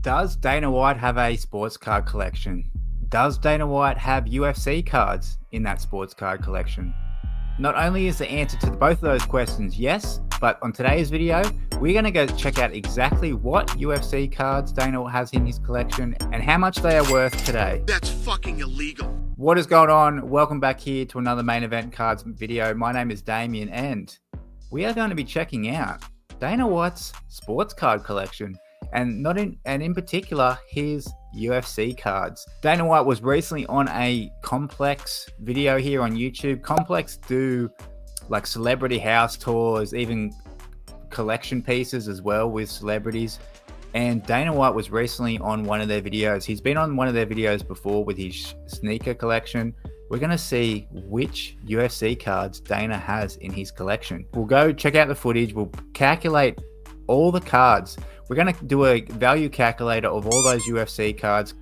Does Dana White have a sports card collection? Does Dana White have UFC cards in that sports card collection? Not only is the answer to both of those questions yes, but on today's video, we're going to go check out exactly what UFC cards Dana has in his collection and how much they are worth today. That's fucking illegal. What is going on? Welcome back here to another main event cards video. My name is Damien and we are going to be checking out Dana White's sports card collection and in particular his UFC cards. Dana White was recently on a Complex video here on YouTube. Complex do like celebrity house tours, even collection pieces as well with celebrities. And Dana White was recently on one of their videos. He's been on one of their videos before with his sneaker collection. We're going to see which UFC cards Dana has in his collection. We'll go check out the footage. We'll calculate all the cards. We're going to do a value calculator of all those UFC cards.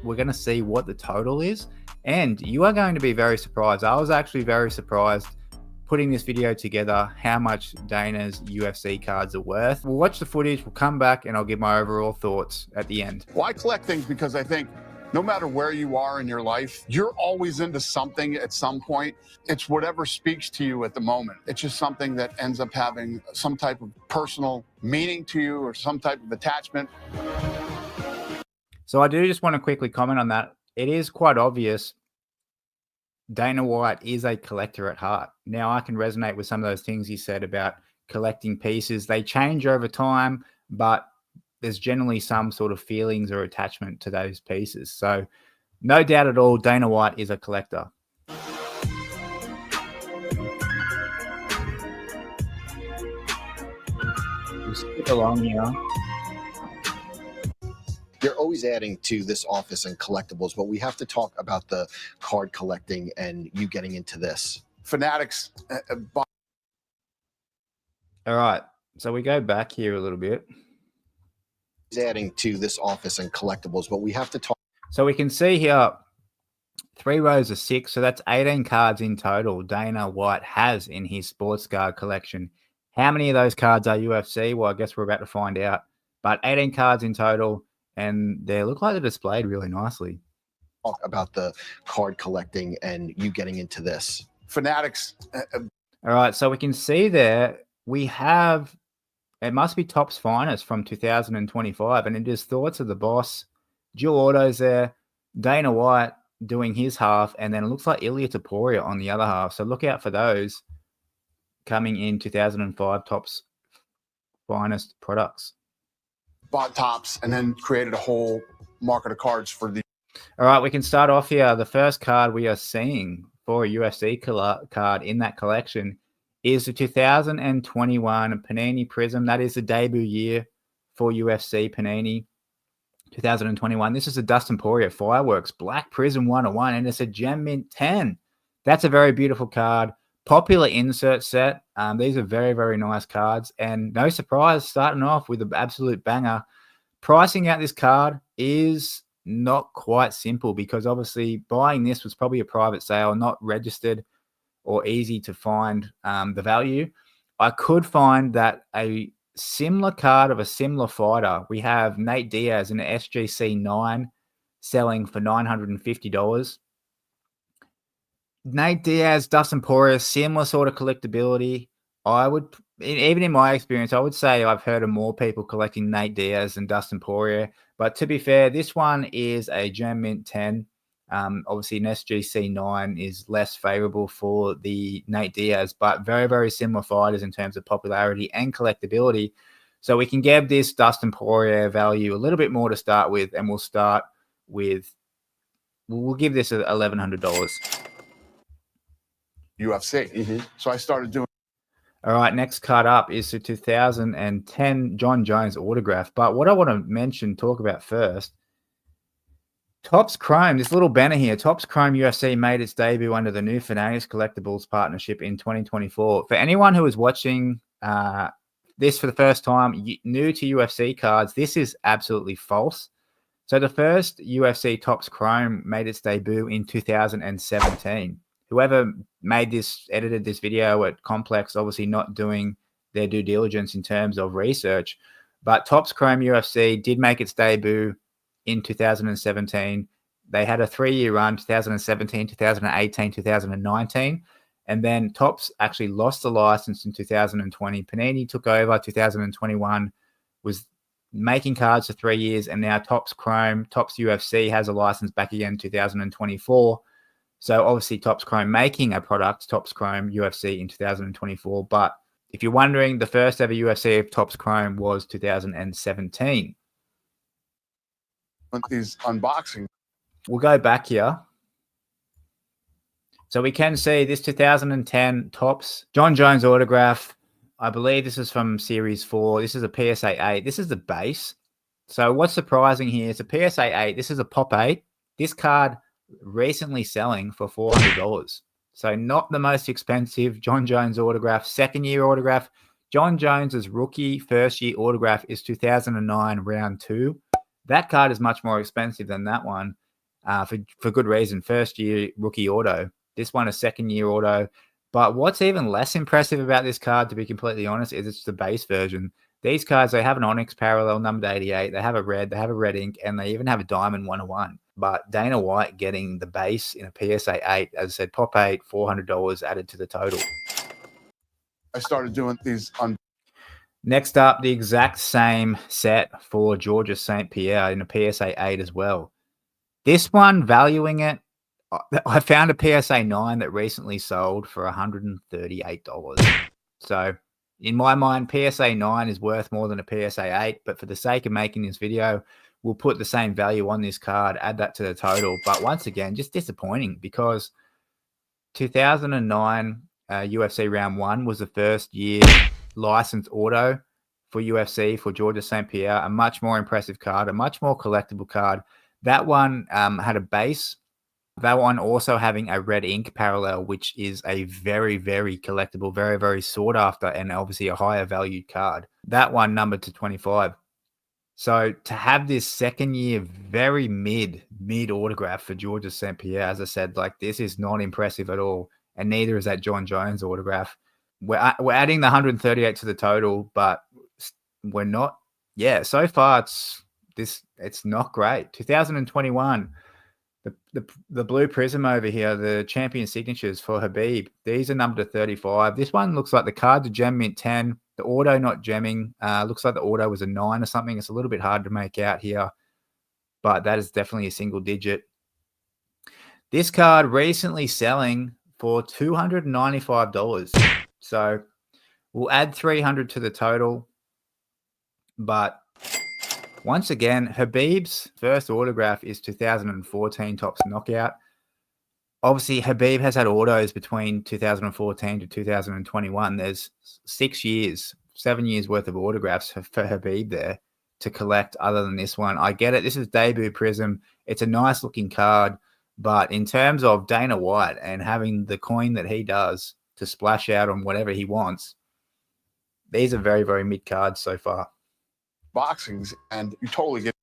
We're going to see what the total is. And you are going to be very surprised. I was actually very surprised putting this video together how much Dana's UFC cards are worth. We'll watch the footage. We'll come back and I'll give my overall thoughts at the end. Well, I collect things because I think no matter where you are in your life, you're always into something at some point. It's whatever speaks to you at the moment. It's just something that ends up having some type of personal meaning to you or some type of attachment. So I do just want to quickly comment on that. It is quite obvious Dana White is a collector at heart. Now I can resonate with some of those things he said about collecting pieces. They change over time, but there's generally some sort of feelings or attachment to those pieces. So no doubt at all, Dana White is a collector. We'll skip along here. You're always adding to this office and collectibles, but we have to talk about the card collecting and you getting into this. Fanatics. All right. So we go back here a little bit. Adding to this office and collectibles, but we have to talk. So we can see here 3 rows of 6. So that's 18 cards in total Dana White has in his sports card collection. How many of those cards are UFC? Well, I guess we're about to find out. But 18 cards in total, and they look like they're displayed really nicely. Talk about the card collecting and you getting into this. Fanatics. All right. So we can see there we have. It must be Topps Finest from 2025, and it is Thoughts of the Boss, dual autos there, Dana White doing his half, and then it looks like Ilya Taporia on the other half. So look out for those coming in 2005 Topps Finest products. Bought Topps and then created a whole market of cards for the. All right, we can start off here. The first card we are seeing for a UFC card in that collection is the 2021 Panini Prism. That is the debut year for UFC Panini 2021. This is a Dustin Poirier Fireworks Black Prism 101, and it's a Gem Mint 10. That's a very beautiful card. Popular insert set. These are very, very nice cards, and no surprise, starting off with an absolute banger. Pricing out this card is not quite simple because obviously buying this was probably a private sale, not registered or easy to find the value. I could find that a similar card of a similar fighter, we have Nate Diaz in an SGC 9 selling for $950. Nate Diaz, Dustin Poirier, similar sort of collectability. I would, even in my experience, I would say I've heard of more people collecting Nate Diaz than Dustin Poirier. But to be fair, this one is a Gem Mint 10. Obviously, an SGC 9 is less favorable for the Nate Diaz, but very, very similar fighters in terms of popularity and collectability. So we can give this Dustin Poirier value a little bit more to start with, and we'll start with, we'll give this $1,100. UFC. So I started doing. All right, next card up is the 2010 John Jones autograph. But what I want to talk about first, Topps Chrome, this little banner here, Topps Chrome UFC made its debut under the new Fanatics Collectibles partnership in 2024. For anyone who is watching this for the first time, new to UFC cards, this is absolutely false. So the first UFC Topps Chrome made its debut in 2017. Whoever edited this video at Complex, obviously not doing their due diligence in terms of research. But Topps Chrome UFC did make its debut in 2017. They had a 3-year run, 2017, 2018, 2019. And then Topps actually lost the license in 2020. Panini took over 2021, was making cards for 3 years. And now Topps Chrome, Topps UFC has a license back again 2024. So obviously Topps Chrome making a product, Topps Chrome UFC in 2024. But if you're wondering, the first ever UFC of Topps Chrome was 2017. With these unboxing. We'll go back here. So we can see this 2010 Topps John Jones autograph. I believe this is from Series 4. This is a PSA 8. This is the base. So what's surprising here is a PSA 8. This is a Pop 8. This card recently selling for $400. So not the most expensive John Jones autograph. Second-year autograph. John Jones's rookie first-year autograph is 2009 round 2. That card is much more expensive than that one for good reason. First-year rookie auto. This one is second-year auto. But what's even less impressive about this card, to be completely honest, is it's the base version. These cards, they have an Onyx parallel numbered 88. They have a red ink, and they even have a diamond 101. But Dana White getting the base in a PSA 8, as I said, Pop 8, $400 added to the total. I started doing these on. Next up, the exact same set for Georges St-Pierre in a PSA 8 as well. This one, valuing it, I found a PSA 9 that recently sold for $138. So in my mind, PSA 9 is worth more than a PSA 8, but for the sake of making this video, we'll put the same value on this card, add that to the total. But once again, just disappointing because 2009 UFC Round 1 was the first year licensed auto for UFC for Georges St-Pierre, a much more impressive card, a much more collectible card. That one had a base. That one also having a red ink parallel, which is a very, very collectible, very, very sought after, and obviously a higher valued card. That one numbered to 25. So to have this second year very mid autograph for Georges St-Pierre, as I said, like this is not impressive at all. And neither is that John Jones autograph. We're adding the 138 to the total, but we're not. Yeah, so far it's not great. 2021. The blue prism over here, the champion signatures for Habib. These are numbered to 35. This one looks like the card's a gem mint 10. The auto not gemming. Looks like the auto was a 9 or something. It's a little bit hard to make out here, but that is definitely a single digit. This card recently selling for $295. So we'll add 300 to the total, but once again, Habib's first autograph is 2014 Topps Knockout. Obviously, Habib has had autos between 2014 to 2021. There's 7 years worth of autographs for Habib there to collect other than this one. I get it. This is debut prism. It's a nice looking card. But in terms of Dana White and having the coin that he does to splash out on whatever he wants, these are very, very mid cards so far. Boxings, and you totally get.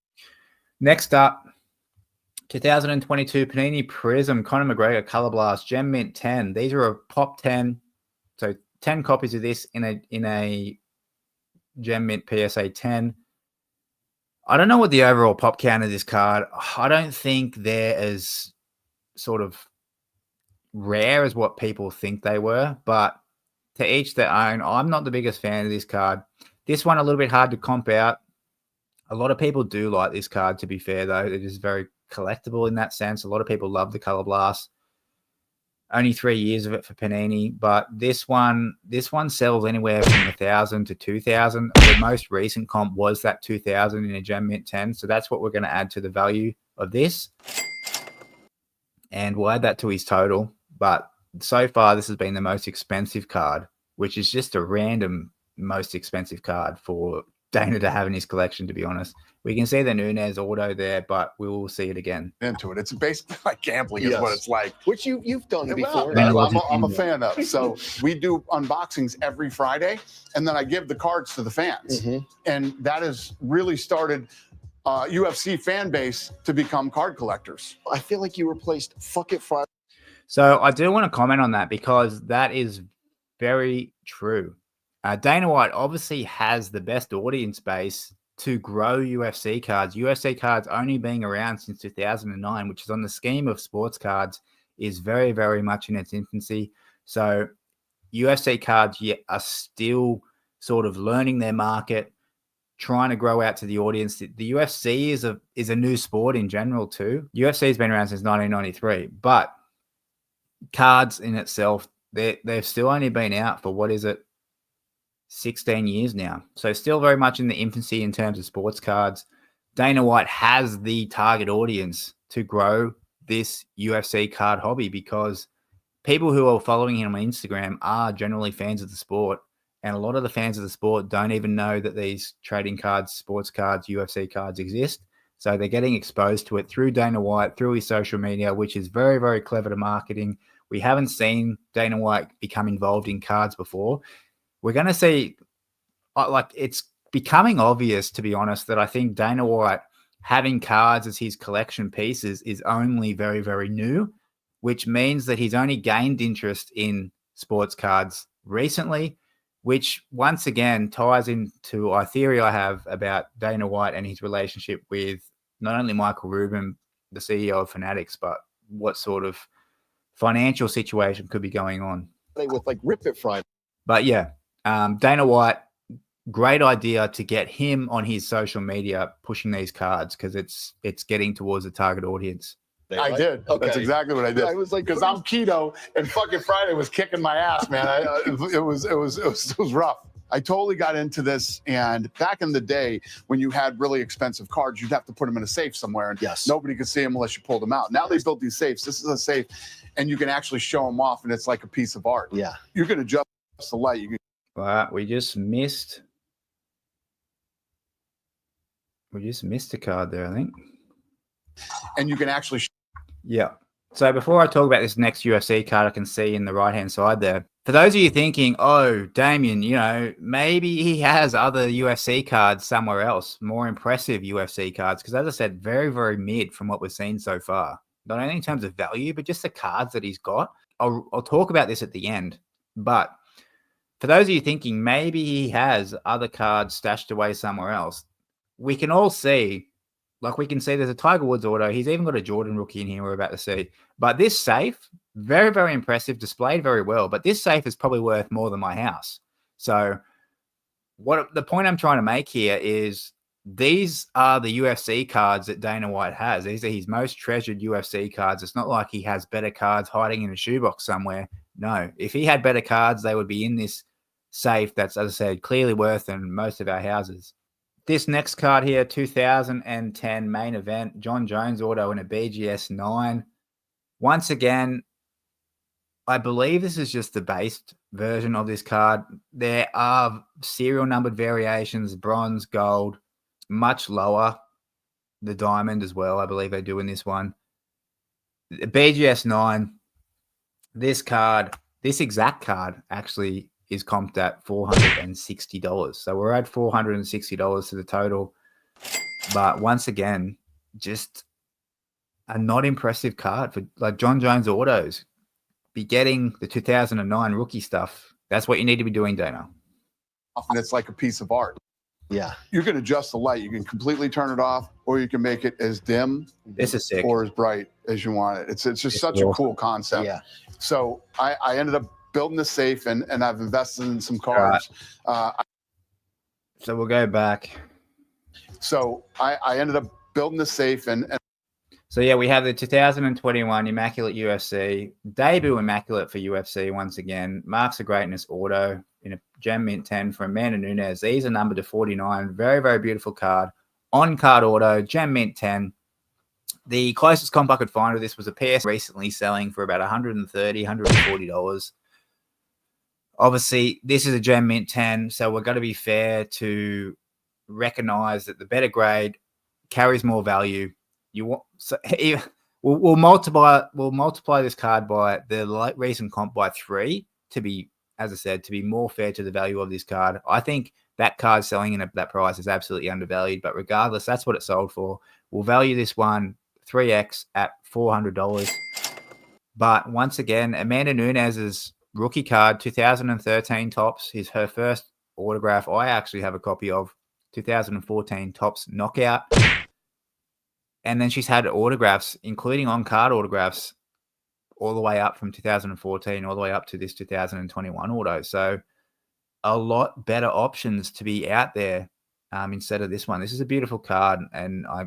Next up, 2022 Panini Prism Conor McGregor Color Blast Gem Mint 10. These are a Pop 10, so 10 copies of this in a Gem Mint PSA 10. I don't know what the overall pop count of this card. I don't think they're as sort of rare as what people think they were, but to each their own. I'm not the biggest fan of this card. This one a little bit hard to comp out. A lot of people do like this card, to be fair, though. It is very collectible in that sense. A lot of people love the Color Blast. Only 3 years of it for Panini, but this one sells anywhere from 1,000 to 2,000. The most recent comp was that 2,000 in a Gem Mint 10, so that's what we're going to add to the value of this. And we'll add that to his total. But so far, this has been the most expensive card, which is just a random most expensive card for Dana to have in his collection, to be honest. We can see the Nunez auto there, but we will see it again. Into it. It's basically like gambling is what it's like. Which you've done before. I'm a fan of. So we do unboxings every Friday, and then I give the cards to the fans. And that has really started UFC fan base to become card collectors. I feel like you replaced Fuck It Friday. So I do want to comment on that because that is very true. Dana White obviously has the best audience base to grow UFC cards. UFC cards only being around since 2009, which is on the scheme of sports cards, is very, very much in its infancy. So UFC cards are still sort of learning their market, trying to grow out to the audience. The UFC is a new sport in general too. UFC has been around since 1993, but cards in itself, they've still only been out for, what is it, 16 years now. So still very much in the infancy in terms of sports cards. Dana White has the target audience to grow this UFC card hobby because people who are following him on Instagram are generally fans of the sport. And a lot of the fans of the sport don't even know that these trading cards, sports cards, UFC cards exist. So they're getting exposed to it through Dana White, through his social media, which is very, very clever to marketing. We haven't seen Dana White become involved in cards before. We're going to see, like, it's becoming obvious, to be honest, that I think Dana White having cards as his collection pieces is only very, very new, which means that he's only gained interest in sports cards recently, which once again ties into a theory I have about Dana White and his relationship with not only Michael Rubin, the CEO of Fanatics, but what sort of financial situation could be going on. With like Rip It Friday. But yeah, Dana White, great idea to get him on his social media pushing these cards because it's getting towards the target audience. I did. Okay. That's exactly what I did. I was like, because I'm keto and fucking Friday was kicking my ass, man. It was rough. I totally got into this, and back in the day when you had really expensive cards, you'd have to put them in a safe somewhere, and nobody could see them unless you pulled them out. Now they built these safes. This is a safe, and you can actually show them off, and it's like a piece of art. Yeah, you can adjust the light. You can. We just missed a card there, I think. And you can actually. Yeah. So before I talk about this next UFC card, I can see in the right-hand side there. For those of you thinking, oh, Damien, you know, maybe he has other UFC cards somewhere else, more impressive UFC cards. Because as I said, very, very mid from what we've seen so far. Not only in terms of value, but just the cards that he's got. I'll talk about this at the end. But for those of you thinking, maybe he has other cards stashed away somewhere else, we can all see, like we can see there's a Tiger Woods auto. He's even got a Jordan rookie in here we're about to see. But this safe, very, very impressive, displayed very well. But this safe is probably worth more than my house. So what the point I'm trying to make here is these are the UFC cards that Dana White has. These are his most treasured UFC cards. It's not like he has better cards hiding in a shoebox somewhere. No, if he had better cards, they would be in this safe that's, as I said, clearly worth in most of our houses. This next card here, 2010 main event, John Jones auto in a BGS 9. Once again, I believe this is just the base version of this card. There are serial numbered variations, bronze, gold, much lower. The diamond as well, I believe they do in this one. The BGS 9, this exact card actually is comped at $460. So we're at $460 to the total. But once again, just a not impressive card for like John Jones autos. Be getting the 2009 rookie stuff. That's what you need to be doing, Dana. And it's like a piece of art. Yeah. You can adjust the light. You can completely turn it off, or you can make it as dim this is sick. Or as bright as you want it. It's just such a cool concept. Yeah. So I ended up building the safe, and I've invested in some cards. Right. So we'll go back. So I ended up building the safe, and so yeah, we have the 2021 Immaculate UFC, debut Immaculate for UFC once again. Marks of Greatness auto in a Gem Mint 10 for Amanda Nunes. These are numbered to 49. Very, very beautiful card. On-card auto, Gem Mint 10. The closest comp I could find of this was a PS recently selling for about $130, $140. Obviously, this is a Gem Mint 10, so we're going to be fair to recognize that the better grade carries more value. We'll multiply this card by the recent comp by 3 to be, as I said, to be more fair to the value of this card. I think that card selling in at that price is absolutely undervalued, but regardless, that's what it sold for. We'll value this one 3x at $400. But once again, Amanda Nunes's rookie card, 2013 tops, is her first autograph I actually have a copy of, 2014 Topps Knockout. And then she's had autographs, including on-card autographs, all the way up from 2014, all the way up to this 2021 auto. So a lot better options to be out there instead of this one. This is a beautiful card, and I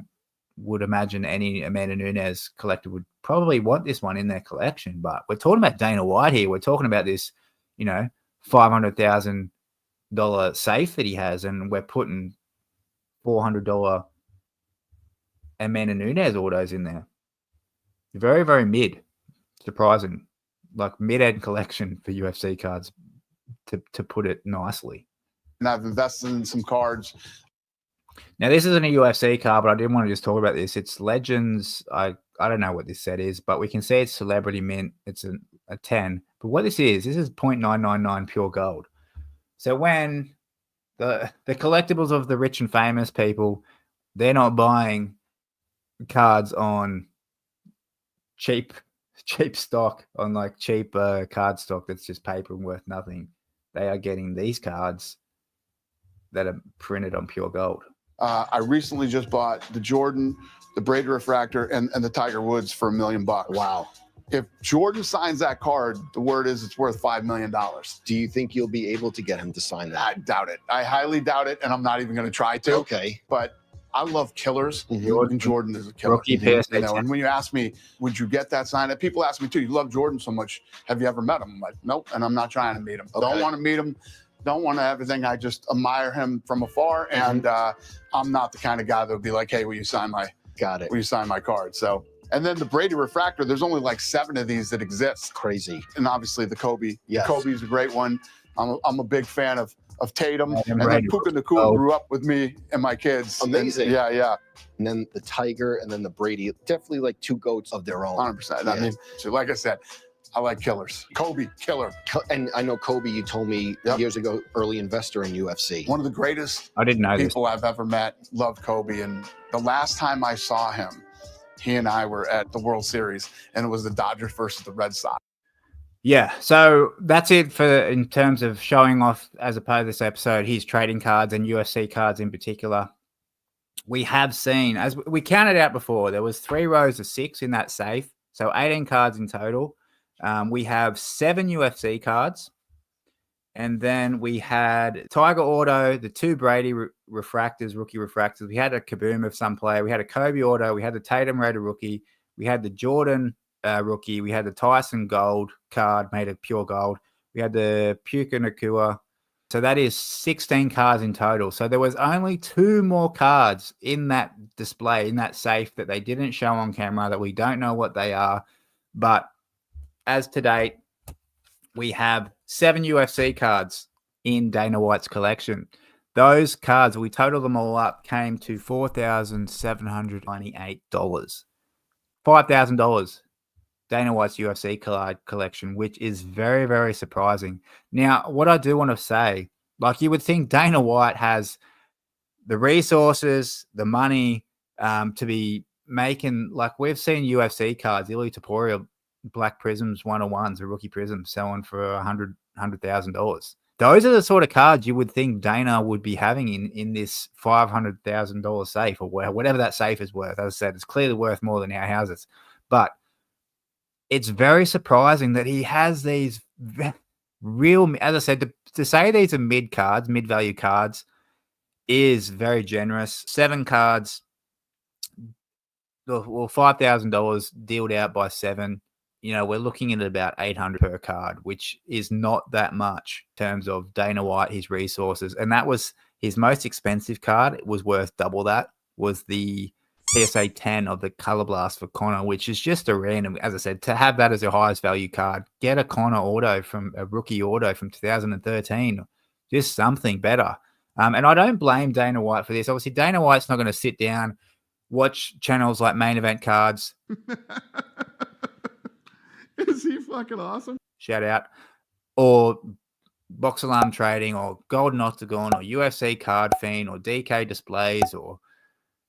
would imagine any Amanda Nunes collector would probably want this one in their collection. But we're talking about Dana White here. We're talking about this, $500,000 safe that he has, and we're putting $400 Amanda Nunes autos in there. Very, very mid. Surprising. Like mid-end collection for UFC cards, to put it nicely. And I've invested in some cards. Now, this isn't a UFC card, but I did want to just talk about this. It's Legends. I don't know what this set is, but we can see it's Celebrity Mint. It's a 10. But what this is 0.999 pure gold. So when the collectibles of the rich and famous people, they're not buying cards on cheap stock, on like cheap card stock that's just paper and worth nothing. They are getting these cards that are printed on pure gold. I recently just bought the Jordan, the Brady Refractor, and the Tiger Woods for $1 million. Wow. If Jordan signs that card, the word is it's worth $5 million. Do you think you'll be able to get him to sign that? I doubt it. I highly doubt it, and I'm not even going to try to. Okay. But I love killers. Jordan is a killer. Rookie PSA. And when you ask me, would you get that signed? People ask me too, you love Jordan so much. Have you ever met him? I'm like, nope. And I'm not trying to meet him. Okay. Don't want to meet him. Don't want to everything. I just admire him from afar. And I'm not the kind of guy that would be like, hey, will you sign my Will you sign my card? So, and then the Brady Refractor, there's only like 7 of these that exist. Crazy. And obviously the Kobe. Yes. Kobe's a great one. I'm a big fan of Tatum. And then Brady Puka Nacua grew up with me and my kids. Amazing. And yeah. And then the Tiger and then the Brady, definitely like 2 goats of their own. 100%. Yeah. I mean, so like I said, I like killers. Kobe, killer. And I know Kobe, you told me years ago, early investor in UFC. One of the greatest I didn't know people I've ever met. Loved Kobe. And the last time I saw him, he and I were at the World Series, and it was the Dodgers versus the Red Sox. Yeah, so that's it in terms of showing off, as a part of this episode, his trading cards and UFC cards in particular. We have seen, as we counted out before, there was 3 rows of 6 in that safe, so 18 cards in total. We have 7 UFC cards, and then we had Tiger Auto, the 2 Brady refractors, rookie refractors. We had a Kaboom of some player. We had a Kobe Auto. We had the Tatum Raider rookie. We had the Jordan rookie. We had the Tyson Gold card made of pure gold. We had the Puka Nacua. So that is 16 cards in total. So there was only 2 more cards in that display, in that safe, that they didn't show on camera, that we don't know what they are. But as to date, we have 7 UFC cards in Dana White's collection. Those cards, we total them all up, came to $4,798. $5,000. Dana White's UFC card collection, which is very, very surprising. Now, what I do want to say, like, you would think Dana White has the resources, the money to be making, like, we've seen UFC cards, Ilia Topuria Black Prisms 101s, a rookie prism, selling for $100,000. Those are the sort of cards you would think Dana would be having in this $500,000 safe, or whatever that safe is worth. As I said, it's clearly worth more than our houses. But it's very surprising that he has these real, as I said, to say these are mid-value cards is very generous. 7 cards, well, $5,000 dealed out by 7. We're looking at about $800 per card, which is not that much in terms of Dana White, his resources. And that was his most expensive card. It was worth double that, was the PSA 10 of the Color Blast for Connor, which is just a random, as I said, to have that as your highest value card. Get a Connor auto, from a rookie auto from 2013, just something better. And I don't blame Dana White for this. Obviously, Dana White's not going to sit down, watch channels like Main Event Cards. Is he fucking awesome? Shout out. Or Box Alarm Trading, or Golden Octagon, or UFC Card Fiend, or DK Displays, or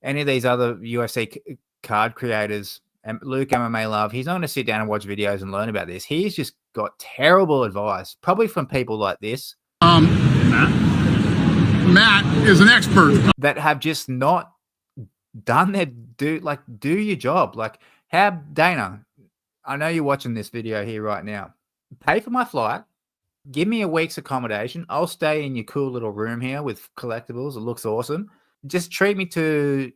any of these other UFC card creators, and Luke MMA Love. He's not going to sit down and watch videos and learn about this. He's just got terrible advice, probably from people like this. Matt, Matt is an expert. that have just not done their do your job. Like, how, Dana, I know you're watching this video here right now. Pay for my flight. Give me a week's accommodation. I'll stay in your cool little room here with collectibles. It looks awesome. Just treat me to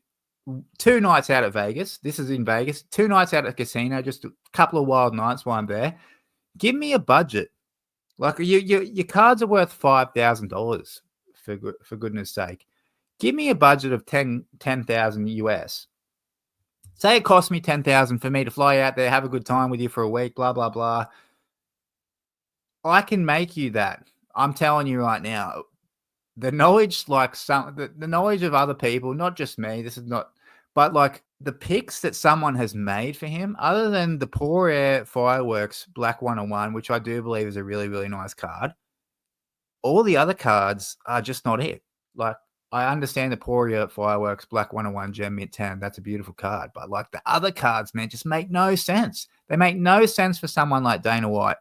2 nights out at Vegas. This is in Vegas. 2 nights out at the casino. Just a couple of wild nights while I'm there. Give me a budget. Like, your cards are worth $5,000 for goodness sake. Give me a budget of 10,000 US. Say it cost me 10,000 for me to fly out there, have a good time with you for a week, blah blah blah. I can make you that. I'm telling you right now. The knowledge, like the knowledge of other people, not just me. This is not, but like the picks that someone has made for him, other than the Poor Air Fireworks Black 101, which I do believe is a really, really nice card. All the other cards are just not it. Like, I understand the Poor Air Fireworks Black 101 Gem Mint 10. That's a beautiful card. But like the other cards, man, just make no sense. They make no sense for someone like Dana White.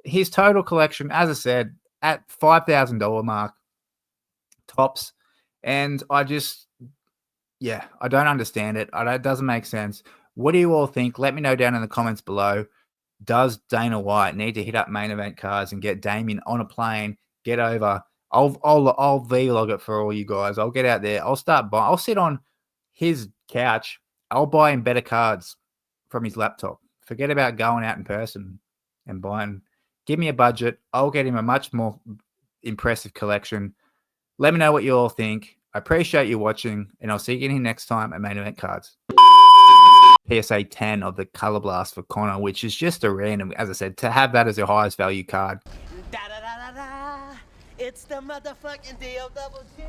His total collection, as I said, at $5,000 mark, tops. And I just, I don't understand it. It doesn't make sense. What do you all think? Let me know down in the comments below. Does Dana White need to hit up Main Event Cards and get Damien on a plane, get over? I'll vlog it for all you guys. I'll get out there. I'll start buying. I'll sit on his couch. I'll buy him better cards from his laptop. Forget about going out in person and buying. Give me a budget. I'll get him a much more impressive collection. Let me know what you all think. I appreciate you watching, and I'll see you again next time at Main Event Cards. PSA 10 of the Color Blast for Connor, which is just a random, as I said, to have that as your highest value card. Da da da da da. It's the motherfucking DOWG.